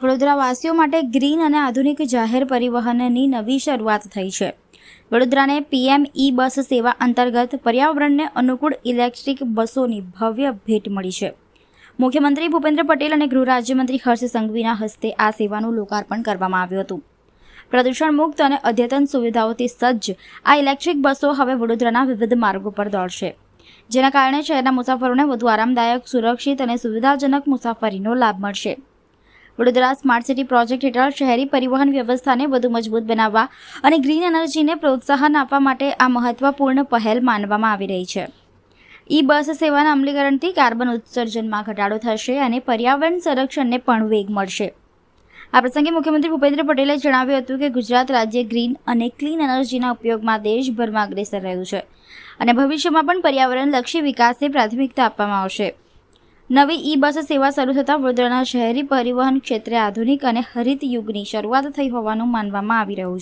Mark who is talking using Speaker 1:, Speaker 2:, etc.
Speaker 1: વડોદરાવાસીઓ માટે ગ્રીન અને આધુનિક જાહેર પરિવહનની નવી શરૂઆત થઈ છે. વડોદરાને પીએમ ઈ બસ સેવા અંતર્ગત પર્યાવરણને અનુકૂળ ઇલેક્ટ્રિક બસોની ભવ્ય ભેટ મળી છે. મુખ્યમંત્રી ભૂપેન્દ્ર પટેલ અને ગૃહ રાજ્યમંત્રી હર્ષ સંઘવીના હસ્તે આ સેવાનું લોકાર્પણ કરવામાં આવ્યું હતું. પ્રદૂષણ મુક્ત અને અદ્યતન સુવિધાઓથી સજ્જ આ ઇલેક્ટ્રિક બસો હવે વડોદરાના વિવિધ માર્ગો પર દોડશે, જેના કારણે શહેરના મુસાફરોને વધુ આરામદાયક, સુરક્ષિત અને સુવિધાજનક મુસાફરીનો લાભ મળશે. વડોદરા સ્માર્ટ સિટી પ્રોજેક્ટ હેઠળ શહેરી પરિવહન વ્યવસ્થાને વધુ મજબૂત બનાવવા અને ગ્રીન એનર્જીને પ્રોત્સાહન આપવા માટે આ મહત્વપૂર્ણ પહેલ માનવામાં આવી રહી છે. ઈ બસ સેવાના અમલીકરણથી કાર્બન ઉત્સર્જનમાં ઘટાડો થશે અને પર્યાવરણ સંરક્ષણને પણ વેગ મળશે. આ પ્રસંગે મુખ્યમંત્રી ભૂપેન્દ્ર પટેલે જણાવ્યું હતું કે ગુજરાત રાજ્ય ગ્રીન અને ક્લીન એનર્જીના ઉપયોગમાં દેશભરમાં અગ્રેસર રહ્યું છે અને ભવિષ્યમાં પણ પર્યાવરણલક્ષી વિકાસને પ્રાથમિકતા આપવામાં આવશે. નવી ઈ બસ સેવા શરૂ થતાં વડોદરાના શહેરી પરિવહન ક્ષેત્રે આધુનિક અને હરિત યુગની શરૂઆત થઈ હોવાનું માનવામાં આવી રહ્યું છે.